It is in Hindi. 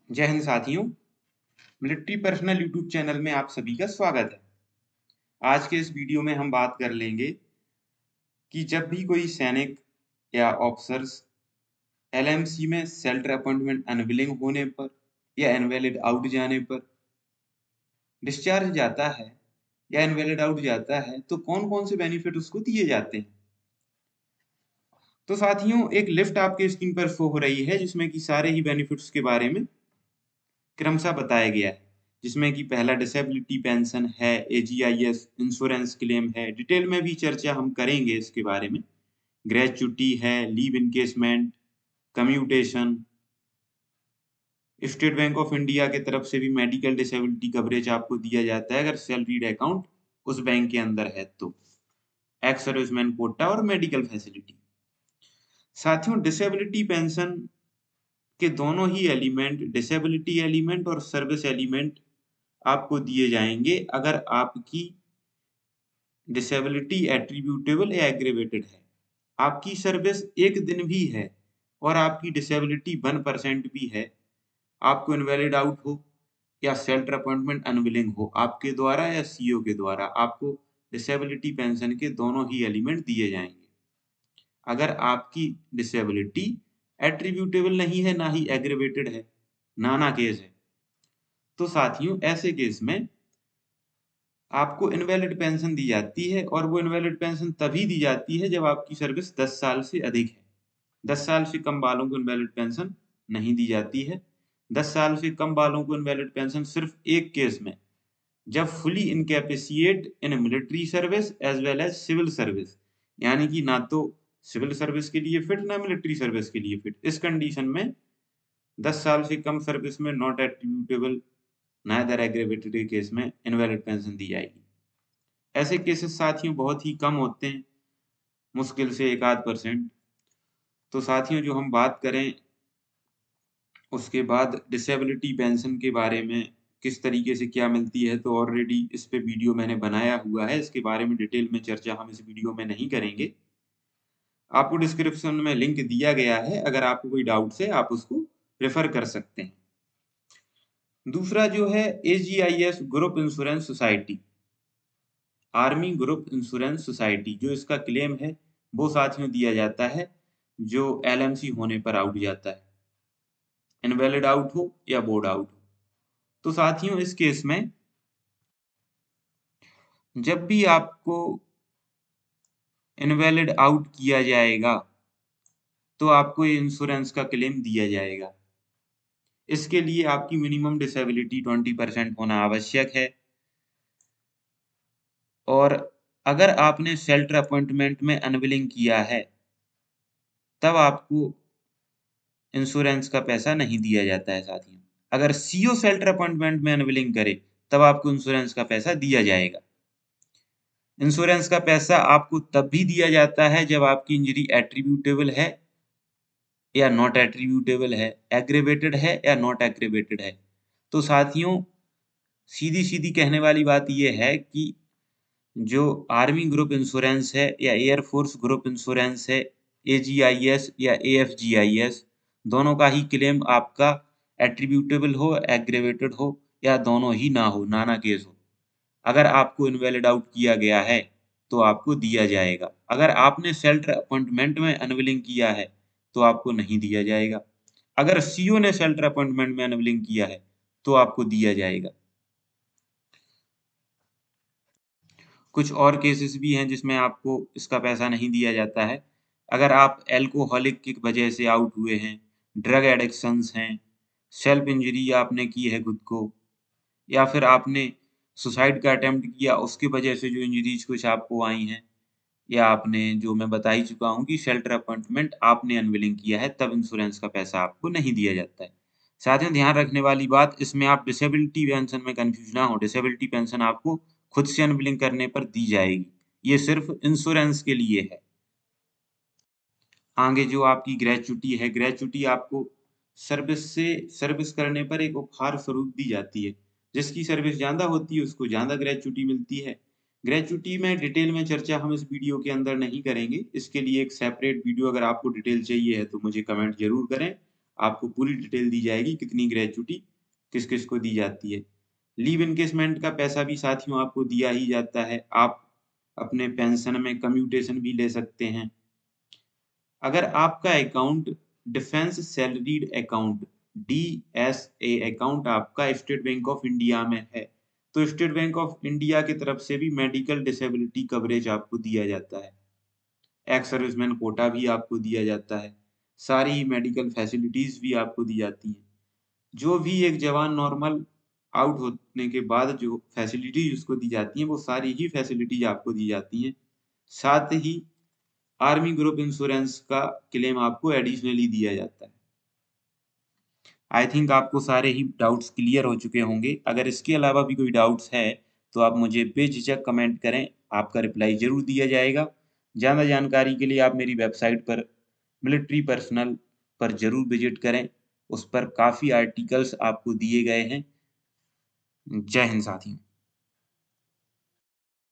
जय हिंद साथियों। मिलिट्री पर्सनल यूट्यूब चैनल में आप सभी का स्वागत है। आज के इस वीडियो में हम बात कर लेंगे कि जब भी कोई सैनिक या ऑफिसर्स एलएमसी में सेल्टर अपॉइंटमेंट अनविलिंग होने पर या इनवैलिड आउट जाने पर डिस्चार्ज जाता है या इनवैलिड आउट जाता है तो कौन कौन से बेनिफिट उसको दिए जाते हैं। तो साथियों, एक लिस्ट आपके स्क्रीन पर शो हो रही है जिसमें कि सारे ही बेनिफिट्स के बारे में क्रमशः बताया गया है, जिसमें कि पहला डिसेबिलिटी पेंशन है, एजीआईएस इंश्योरेंस क्लेम है, डिटेल में भी चर्चा हम करेंगे इसके बारे में। ग्रेच्युटी है, leave encasement, commutation, state bank of India की तरफ से भी मेडिकल डिसेबिलिटी कवरेज आपको दिया जाता है अगर सैलरीड अकाउंट उस बैंक के अंदर है तो, एक्स सर्विसमैन कोटा और मेडिकल फैसिलिटी। साथियों, डिसेबिलिटी पेंशन के दोनों ही एलिमेंट, डिसेबिलिटी एलिमेंट और सर्विस एलिमेंट आपको दिए जाएंगे अगर आपकी डिसेबिलिटी एट्रीब्यूटेबल या एग्रीवेटेड है, आपकी सर्विस एक दिन भी है और आपकी डिसेबिलिटी 1% भी है, आपको इनवैलिड आउट हो या सेल्टर अपॉइंटमेंट अनविलिंग हो आपके द्वारा या सीओ के द्वारा, आपको डिसेबिलिटी पेंशन के दोनों ही एलिमेंट दिए जाएंगे। अगर आपकी डिसेबिलिटी एट्रीब्यूटेबल नहीं है, ना ही एग्रीवेटेड है, नाना केस है, तो साथियों ऐसे केस में आपको इनवैलिड पेंशन दी जाती है और वो इनवैलिड पेंशन तभी दी जाती है जब आपकी सर्विस 10 साल से अधिक है। 10 साल से कम वालों को इनवैलिड पेंशन नहीं दी जाती है। 10 साल से कम वालों को इनवैलिड पेंशन सिर्फ एक केस में, जब fully incapacitated in military service as well as civil service, यानी कि ना तो सिविल सर्विस के लिए फिट ना मिलिट्री सर्विस के लिए फिट, इस कंडीशन में 10 साल से कम सर्विस में नॉट एट्रीब्यूटेबल नाइदर एग्रीवेटेड के केस में इनवैलिड पेंशन दी जाएगी। ऐसे केसेस साथियों बहुत ही कम होते हैं, मुश्किल से 1-8%। तो साथियों, जो हम बात करें उसके बाद डिसेबिलिटी पेंशन के बारे में, किस तरीके से क्या मिलती है, तो ऑलरेडी इस पे वीडियो मैंने बनाया हुआ है। इसके बारे में डिटेल में चर्चा हम इस वीडियो में नहीं करेंगे। आपको डिस्क्रिप्शन में लिंक दिया गया है, अगर आपको कोई डाउट है आप उसको रेफर कर सकते हैं। दूसरा जो है AGIS group insurance society, army group insurance society, जो इसका क्लेम है वो साथियों दिया जाता है जो एलएमसी होने पर आउट जाता है, इनवैलिड आउट हो या बोर्ड आउट हो। तो साथियों इस केस में जब भी आपको इनवैलिड आउट किया जाएगा तो आपको ये इंश्योरेंस का क्लेम दिया जाएगा। इसके लिए आपकी मिनिमम डिसेबिलिटी 20% होना आवश्यक है और अगर आपने शेल्टर अपॉइंटमेंट में अनविलिंग किया है तब आपको इंश्योरेंस का पैसा नहीं दिया जाता है साथियों। अगर सीओ शेल्टर अपॉइंटमेंट में अनविलिंग करे तब आपको इंश्योरेंस का पैसा दिया जाएगा। इंश्योरेंस का पैसा आपको तब भी दिया जाता है जब आपकी इंजरी एट्रीब्यूटेबल है या नॉट एट्रीब्यूटेबल है, एग्रेवेटेड है या नॉट एग्रेवेटेड है। तो साथियों सीधी सीधी कहने वाली बात यह है कि जो आर्मी ग्रुप इंश्योरेंस है या एयरफोर्स ग्रुप इंश्योरेंस है, एजीआईएस या एएफजीआईएस, दोनों का ही क्लेम आपका एट्रीब्यूटेबल हो, एग्रेवेटेड हो या दोनों ही ना हो, नाना केस हो, अगर आपको इनवैलिड आउट किया गया है तो आपको दिया जाएगा। अगर आपने शेल्टर अपॉइंटमेंट में अनविलिंग किया है तो आपको नहीं दिया जाएगा। अगर सीओ ने शेल्टर अपॉइंटमेंट में अनविलिंग किया है तो आपको दिया जाएगा। कुछ और केसेस भी हैं जिसमें आपको इसका पैसा नहीं दिया जाता है। अगर आप एल्कोहलिक की वजह से आउट हुए हैं, ड्रग एडिक्शंस हैं, सेल्फ इंजरी आपने की है खुद को, या फिर आपने सुसाइड का अटेम्प्ट किया उसकी वजह से जो इंजरीज कुछ आपको आई हैं, या आपने जो मैं बता ही चुका हूँ कि शेल्टर अपॉइंटमेंट आपने अनविलिंग किया है तब इंश्योरेंस का पैसा आपको नहीं दिया जाता है। साथियों ध्यान रखने वाली बात, इसमें आप डिसेबिलिटी पेंशन में कंफ्यूज ना हो। डिसेबिलिटी पेंशन आपको खुद से अनविलिंग करने पर दी जाएगी, ये सिर्फ इंश्योरेंस के लिए है। आगे जो आपकी ग्रेच्युटी है, ग्रेच्युटी आपको सर्विस करने पर एक उपहार स्वरूप दी जाती है। जिसकी सर्विस ज्यादा होती है उसको ज्यादा ग्रेच्युटी मिलती है। ग्रेच्युटी में डिटेल में चर्चा हम इस वीडियो के अंदर नहीं करेंगे, इसके लिए एक सेपरेट वीडियो अगर आपको डिटेल चाहिए है तो मुझे कमेंट जरूर करें, आपको पूरी डिटेल दी जाएगी, कितनी ग्रेच्युटी किस किस को दी जाती है। लीव इनकेसमेंट का पैसा भी साथियों आपको दिया ही जाता है। आप अपने पेंशन में कम्यूटेशन भी ले सकते हैं। अगर आपका account defence salaried account DSA account आपका स्टेट बैंक ऑफ इंडिया में है, तो स्टेट बैंक ऑफ इंडिया की तरफ से भी मेडिकल डिसेबिलिटी कवरेज आपको दिया जाता है। एक्स सर्विसमैन कोटा भी आपको दिया जाता है। सारी मेडिकल फैसिलिटीज भी आपको दी जाती हैं। जो भी एक जवान नॉर्मल आउट होने के बाद जो फैसिलिटीज उसको दी जाती हैं, वो सारी ही फैसिलिटीज आपको दी जाती हैं। साथ ही आर्मी ग्रुप इंश्योरेंस का क्लेम आपको एडिशनली दिया जाता है। आई थिंक आपको सारे ही डाउट्स क्लियर हो चुके होंगे। अगर इसके अलावा भी कोई डाउट्स है तो आप मुझे बेझिझक कमेंट करें, आपका रिप्लाई जरूर दिया जाएगा। ज़्यादा जानकारी के लिए आप मेरी वेबसाइट पर मिलिट्री पर्सनल पर जरूर विजिट करें, उस पर काफ़ी आर्टिकल्स आपको दिए गए हैं। जय हिंद साथियों।